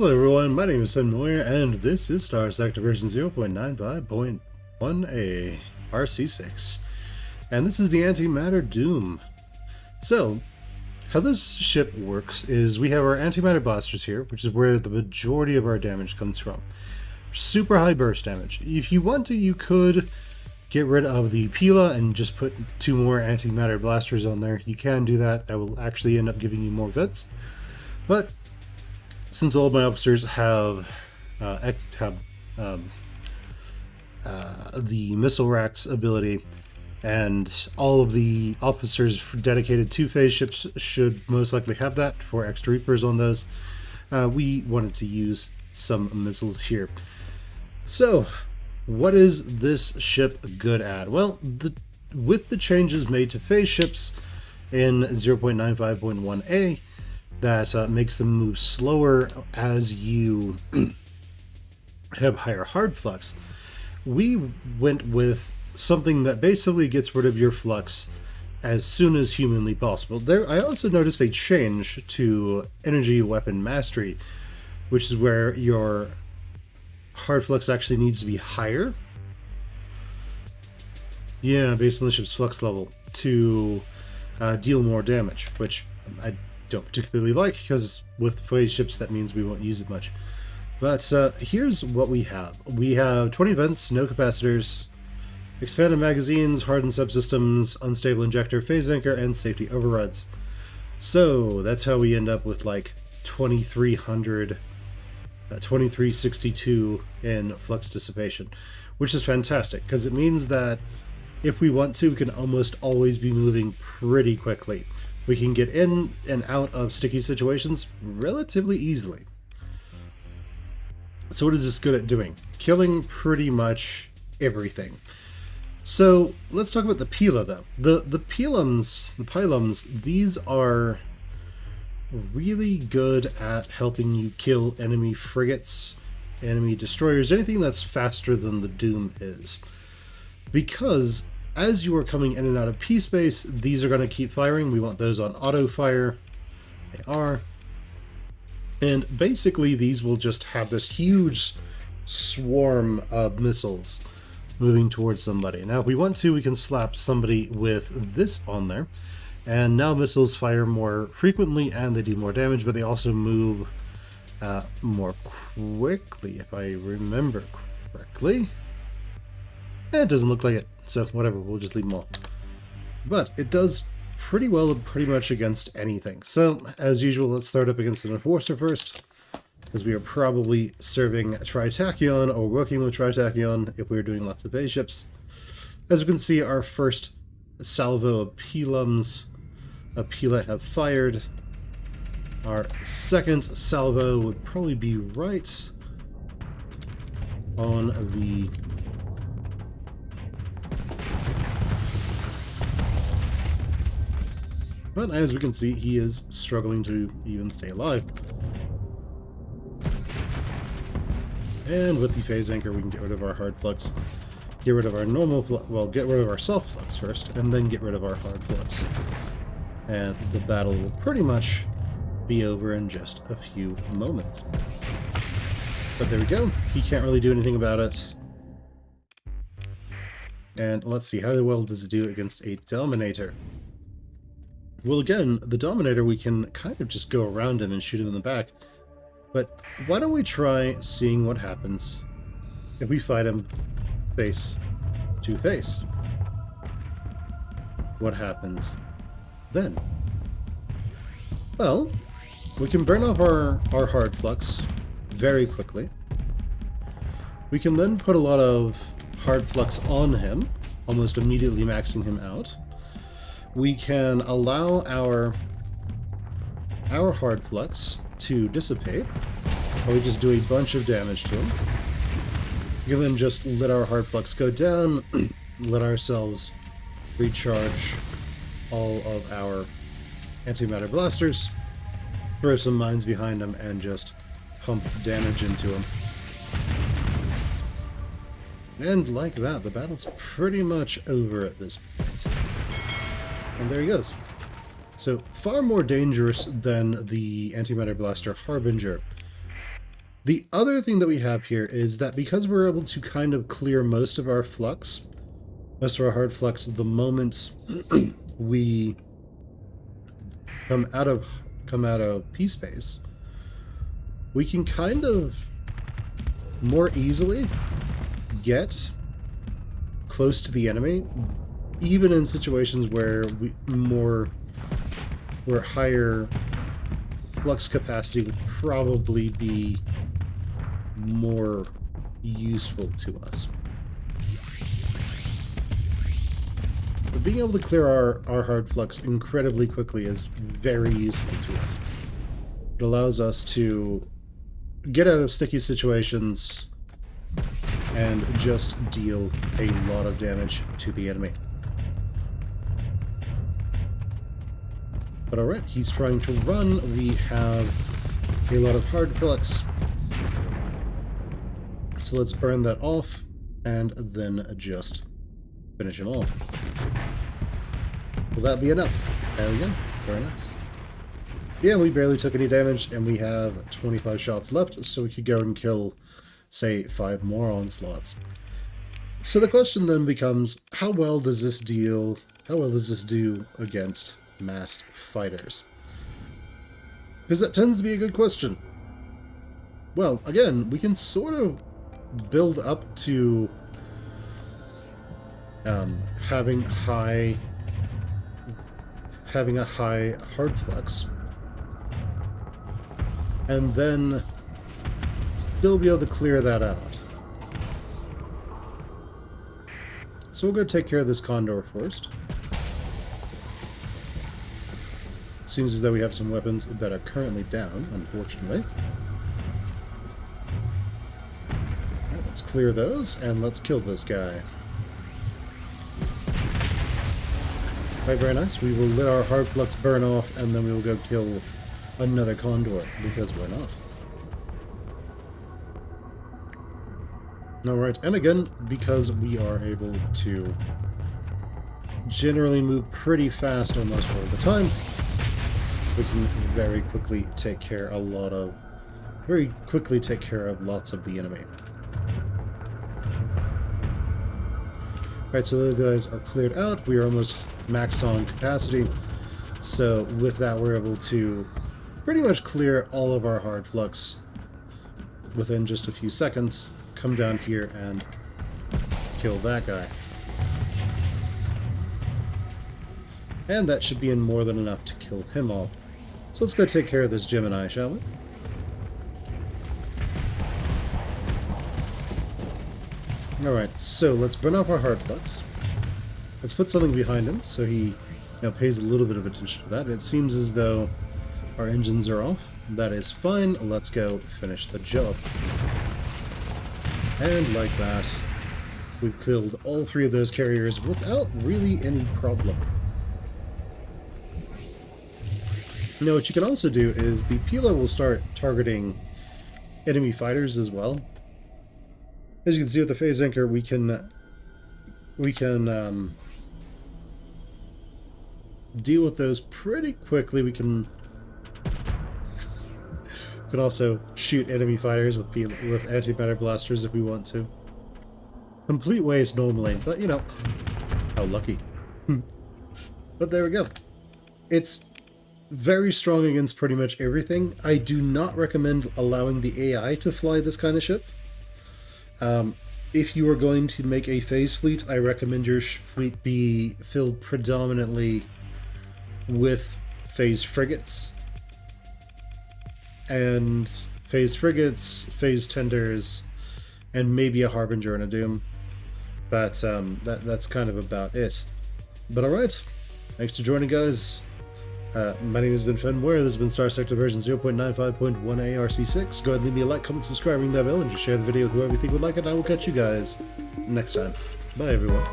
Hello everyone, my name is Muir, and this is Starsector version 0.95.1a-RC6. And this is the Antimatter Doom. So, how this ship works is we have our antimatter blasters here, which is where the majority of our damage comes from. Super high burst damage. If you want to, you could get rid of the Pila and just put 2 more antimatter blasters on there. You can do that. That will actually end up giving you more vets. But since all of my officers have the missile racks ability, and all of the officers dedicated to phase ships should most likely have that for extra Reapers on those, we wanted to use some missiles here. So, what is this ship good at? Well, with the changes made to phase ships in 0.95.1a, that makes them move slower as you have higher hard flux. We went with something that basically gets rid of your flux as soon as humanly possible. I also noticed a change to energy weapon mastery, which is where your hard flux actually needs to be higher. Yeah, based on the ship's flux level to deal more damage, which I don't particularly like, because with phase ships that means we won't use it much. But here's what we have. We have 20 vents, no capacitors, expanded magazines, hardened subsystems, unstable injector, phase anchor, and safety overrides. So that's how we end up with like 2300, 2362 in flux dissipation, which is fantastic, because it means that if we want to, we can almost always be moving pretty quickly. We can get in and out of sticky situations relatively easily. So what is this good at doing? Killing pretty much everything. So let's talk about the Pila though. The Pilums, these are really good at helping you kill enemy frigates, enemy destroyers, anything that's faster than the Doom is. Because as you are coming in and out of P-space, these are going to keep firing. We want those on auto fire. They are. And basically these will just have this huge swarm of missiles moving towards somebody. Now if we want to, we can slap somebody with this on there. And now missiles fire more frequently and they do more damage, but they also move more quickly, if I remember correctly. It doesn't look like it. So whatever, we'll just leave them all. But it does pretty well pretty much against anything. So as usual, let's start up against an Enforcer first, because we are probably serving Tritachyon or working with Tritachyon if we're doing lots of phase ships. As you can see, our first salvo of Pilums, a Pila have fired. Our second salvo would probably be right on the... But as we can see, he is struggling to even stay alive. And with the phase anchor, we can get rid of our hard flux, get rid of our normal flux, well, get rid of our soft flux first, and then get rid of our hard flux. And the battle will pretty much be over in just a few moments. But there we go. He can't really do anything about it. And let's see, how well does it do against a Dominator? Well, again, the Dominator, we can kind of just go around him and shoot him in the back. But why don't we try seeing what happens if we fight him face to face? What happens then? Well, we can burn off our hard flux very quickly. We can then put a lot of hard flux on him, almost immediately maxing him out. We can allow our hard flux to dissipate, or we just do a bunch of damage to him. We can then just let our hard flux go down, let ourselves recharge all of our antimatter blasters, throw some mines behind him, and just pump damage into him. And like that, the battle's pretty much over at this point. And there he goes. So far more dangerous than the Antimatter Blaster Harbinger. The other thing that we have here is that because we're able to kind of clear most of our flux, most of our hard flux, the moment we come out of P space, we can kind of more easily get close to the enemy, even in situations where where higher flux capacity would probably be more useful to us. But being able to clear our hard flux incredibly quickly is very useful to us. It allows us to get out of sticky situations and just deal a lot of damage to the enemy. But alright, he's trying to run. We have a lot of hard flux. So let's burn that off and then just finish him off. Will that be enough? There we go. Very nice. Yeah, we barely took any damage, and we have 25 shots left, so we could go and kill, say, 5 more onslaughts. So the question then becomes, how well does this do against massed fighters? Because that tends to be a good question. Well, again, we can sort of build up to having a high hard flux, and then still be able to clear that out. So we'll go take care of this condor first. Seems as though we have some weapons that are currently down, unfortunately. Alright, let's clear those, and let's kill this guy. Alright, very nice. We will let our hard flux burn off, and then we will go kill another condor, because why not? Alright, and again, because we are able to generally move pretty fast almost all the time, we can very quickly take care of lots of the enemy. Alright, so those guys are cleared out. We are almost maxed on capacity. So with that, we're able to pretty much clear all of our hard flux within just a few seconds. Come down here and kill that guy. And that should be more than enough to kill him off. So let's go take care of this Gemini, shall we? Alright, so let's burn up our hard flux. Let's put something behind him so he pays a little bit of attention to that. It seems as though our engines are off. That is fine. Let's go finish the job. And like that, we've killed all 3 of those carriers without really any problem. Now what you can also do is the Pila will start targeting enemy fighters as well. As you can see with the phase anchor, we can deal with those pretty quickly. We can also shoot enemy fighters with antimatter blasters if we want to. Complete waste normally, but you know, how lucky. But there we go. It's very strong against pretty much everything. I do not recommend allowing the AI to fly this kind of ship. If you are going to make a phase fleet, I recommend your fleet be filled predominantly with phase frigates. And phase frigates, phase tenders, and maybe a Harbinger and a Doom. But that's kind of about it. But alright, thanks for joining, guys. My name has been Muir. This has been Starsector version 0.95.1a-RC6. Go ahead and leave me a like, comment, subscribe, ring that bell, and just share the video with whoever you think would like it, and I will catch you guys next time. Bye, everyone.